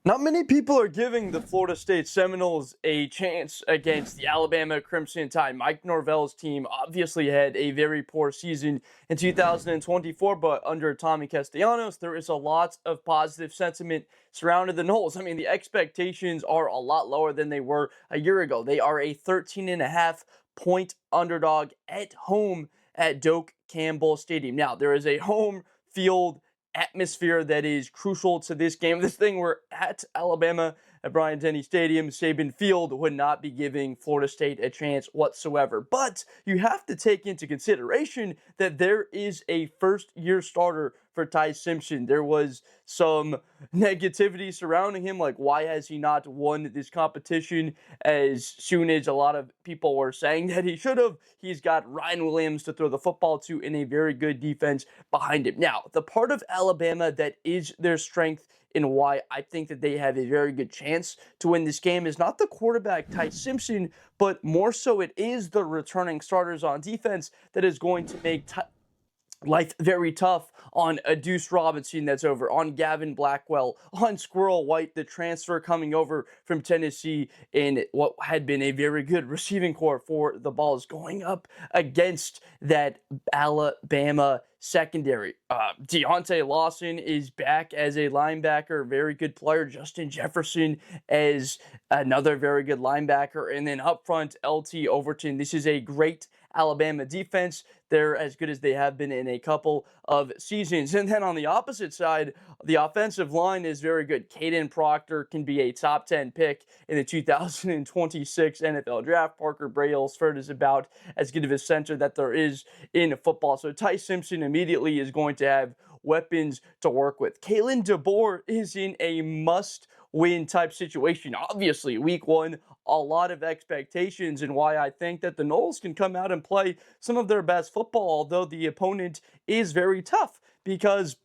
Not many people are giving the Florida State Seminoles a chance against the Alabama Crimson Tide. Mike Norvell's team obviously had a very poor season in 2024, but under Tommy Castellanos, there is a lot of positive sentiment surrounding the Noles. I mean, the expectations are a lot lower than they were a year ago. They are a 13.5 point underdog at home at Doak Campbell Stadium. Now, there is a home field atmosphere that is crucial to this game. This thing we're at Alabama at Bryant-Denny Stadium, Saban Field would not be giving Florida State a chance whatsoever. But you have to take into consideration that there is a first-year starter for Ty Simpson. There was some negativity surrounding him, like why has he not won this competition as soon as a lot of people were saying that he should have. He's got Ryan WIlliams to throw the football to in a very good defense behind him. Now, the part of Alabama that is their strength and why I think that they have a very good chance to win this game is not the quarterback Ty Simpson, but more so it is the returning starters on defense that is going to make life very tough on a Deuce Robinson that's over, on Gavin Blackwell, on Squirrel White, the transfer coming over from Tennessee in what had been a very good receiving corps for the Balls, going up against that Alabama secondary. Deontay Lawson is back as a linebacker, very good player. Justin Jefferson as another very good linebacker. And then up front, LT Overton. This is a great Alabama defense. They're as good as they have been in a couple of seasons. And then on the opposite side, the offensive line is very good. Caden Proctor can be a top 10 pick in the 2026 NFL Draft. Parker Brailsford is about as good of a center that there is in football. So Ty Simpson immediately is going to have weapons to work with. Kalen DaBoer is in a must-win type situation. Obviously, week one, a lot of expectations, and why I think that the Noles can come out and play some of their best football, although the opponent is very tough, because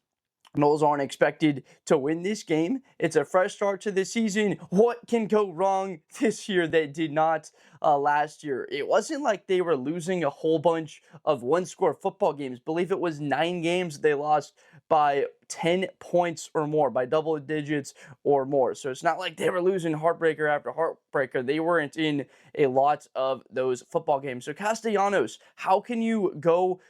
Noles aren't expected to win this game. It's a fresh start to the season. What can go wrong this year that did not last year? It wasn't like they were losing a whole bunch of one-score football games. I believe it was 9 games they lost by 10 points or more, by double digits or more. So it's not like they were losing heartbreaker after heartbreaker. They weren't in a lot of those football games. So Castellanos, how can you go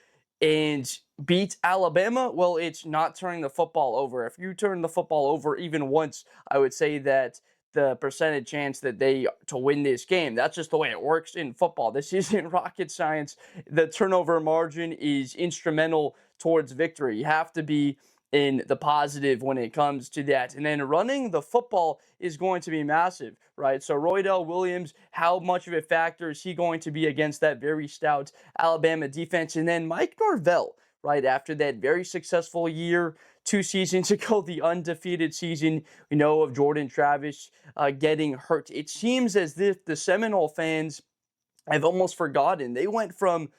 and beat Alabama? Well, it's not turning the football over. If you turn the football over even once, I would say that the percentage chance that they to win this game, that's just the way it works in football. This isn't rocket science. The turnover margin is instrumental towards victory. You have to be in the positive when it comes to that. And then running the football is going to be massive, right? So Roydell Williams, how much of a factor is he going to be against that very stout Alabama defense? And then Mike Norvell, right after that very successful year 2 seasons ago, the undefeated season, we know of Jordan Travis getting hurt. It seems as if the Seminole fans have almost forgotten. They went from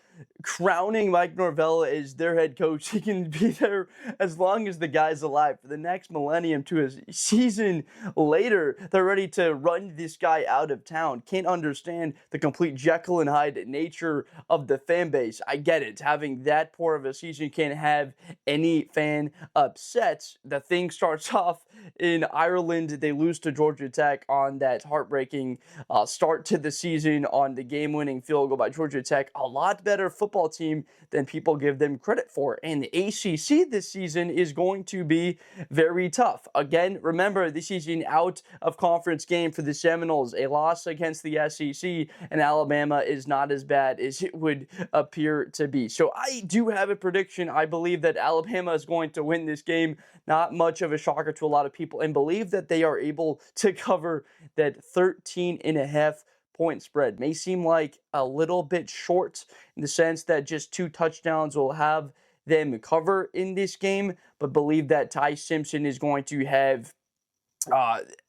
crowning Mike Norvell as their head coach. He can be there as long as the guy's alive for the next millennium, to a season later. They're ready to run this guy out of town. Can't understand the complete Jekyll and Hyde nature of the fan base. I get it. Having that poor of a season can't have any fan upset. The thing starts off in Ireland. They lose to Georgia Tech on that heartbreaking start to the season on the game-winning field goal by Georgia Tech. A lot better football team than people give them credit for. And the ACC this season is going to be very tough. Again, remember, this is an out-of-conference game for the Seminoles. A loss against the SEC, and Alabama is not as bad as it would appear to be. So I do have a prediction. I believe that Alabama is going to win this game. Not much of a shocker to a lot of people, and believe that they are able to cover that 13.5-point spread. May seem like a little bit short in the sense that just 2 touchdowns will have them cover in this game, but believe that Ty Simpson is going to have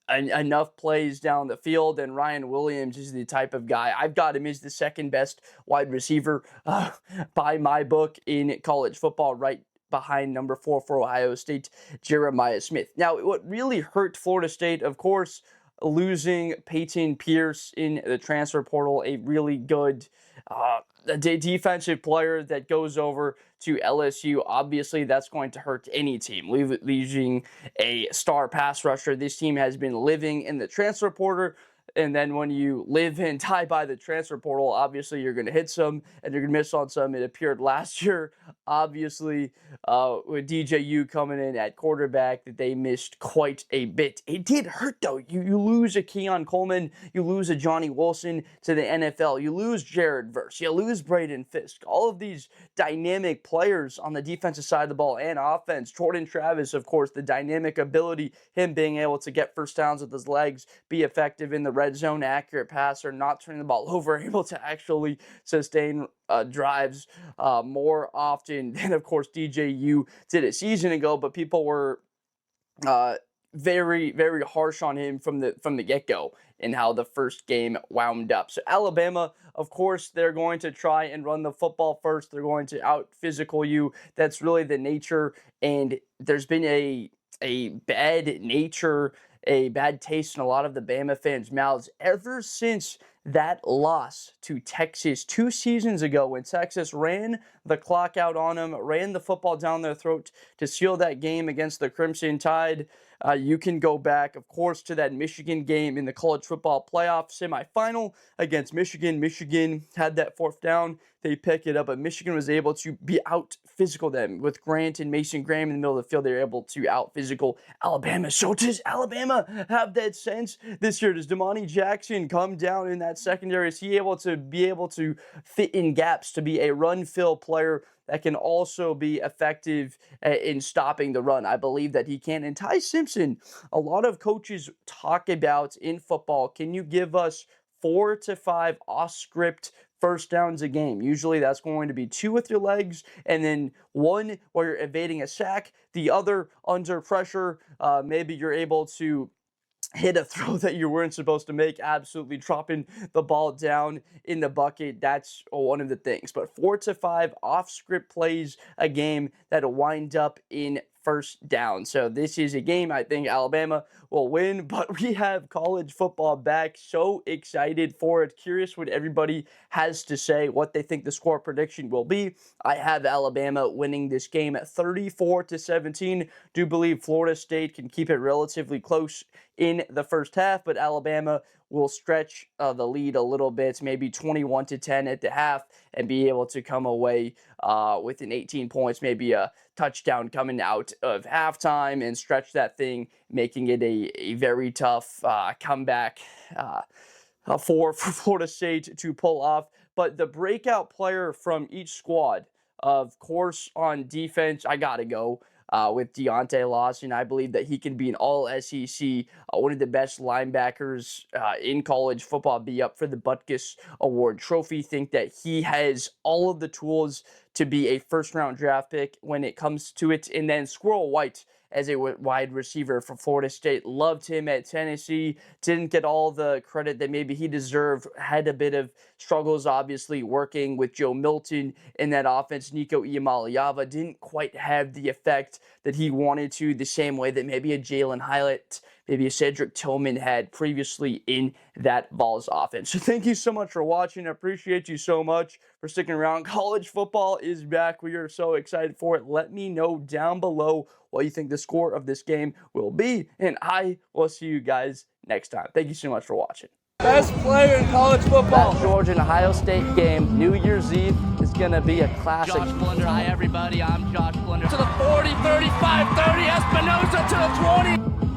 enough plays down the field, and Ryan WIlliams is the type of guy. I've got him as the second best wide receiver by my book in college football, right behind number 4 for Ohio State, Jeremiah Smith. Now, what really hurt Florida State, of course, losing Peyton Pierce in the transfer portal, a really good defensive player that goes over to LSU. Obviously, that's going to hurt any team. Losing a star pass rusher, this team has been living in the transfer portal. And then when you live and die by the transfer portal, obviously you're going to hit some and you're going to miss on some. It appeared last year, obviously, with DJU coming in at quarterback, that they missed quite a bit. It did hurt, though. You lose a Keon Coleman, you lose a Johnny Wilson to the NFL, you lose Jared Verse, you lose Braden Fisk. All of these dynamic players on the defensive side of the ball and offense. Jordan Travis, of course, the dynamic ability, him being able to get first downs with his legs, be effective in the red zone, accurate passer, not turning the ball over, able to actually sustain drives more often than, of course, DJU did a season ago. But people were very, very harsh on him from the get-go and how the first game wound up. So Alabama, of course, they're going to try and run the football first. They're going to out-physical you. That's really the nature, and there's been a bad nature, a bad taste in a lot of the Bama fans' mouths ever since that loss to Texas 2 seasons ago, when Texas ran the clock out on them, ran the football down their throat to seal that game against the Crimson Tide. You can go back, of course, to that Michigan game in the college football playoff semifinal against Michigan. Michigan had that fourth down. They pick it up, but Michigan was able to be out physical them with Grant and Mason Graham in the middle of the field. They were able to out physical Alabama. So does Alabama have that sense this year? Does Damani Jackson come down in that secondary? Is he able to fit in gaps to be a run-fill player that can also be effective in stopping the run? I believe that he can. And Ty Simpson, a lot of coaches talk about in football, can you give us 4 to 5 off-script first downs a game? Usually that's going to be 2 with your legs, and then 1 where you're evading a sack, the other under pressure. Maybe you're able to hit a throw that you weren't supposed to make, absolutely dropping the ball down in the bucket. That's one of the things. But 4 to 5 off-script plays a game that'll wind up in first down. So this is a game I think Alabama will win, but we have college football back. So excited for it. Curious what everybody has to say, what they think the score prediction will be. I have Alabama winning this game at 34-17. Do believe Florida State can keep it relatively close in the first half, but Alabama will stretch the lead a little bit, maybe 21-10 at the half, and be able to come away with an 18 points, maybe a touchdown coming out of halftime, and stretch that thing, making it a very tough comeback for Florida State to pull off. But the breakout player from each squad, of course, on defense, I got to go with Deontay Lawson. I believe that he can be an all-SEC, one of the best linebackers in college football, be up for the Butkus Award trophy. Think that he has all of the tools to be a first-round draft pick when it comes to it. And then Squirrel White as a wide receiver for Florida State. Loved him at Tennessee. Didn't get all the credit that maybe he deserved. Had a bit of struggles, obviously, working with Joe Milton in that offense. Nico Iamaleava didn't quite have the effect that he wanted to, the same way that maybe a Jalen Hyatt, maybe a Cedric Tillman had previously in that Vols offense. So thank you so much for watching. I appreciate you so much for sticking around. College football is back. We are so excited for it. Let me know down below what you think the score of this game will be, and I will see you guys next time. Thank you so much for watching. Best player in college football. That Georgia and Ohio State game, New Year's Eve, is going to be a classic. Josh Blunder. Hi, everybody. I'm Josh Blunder. To the 40, 35, 30, Espinosa to the 20.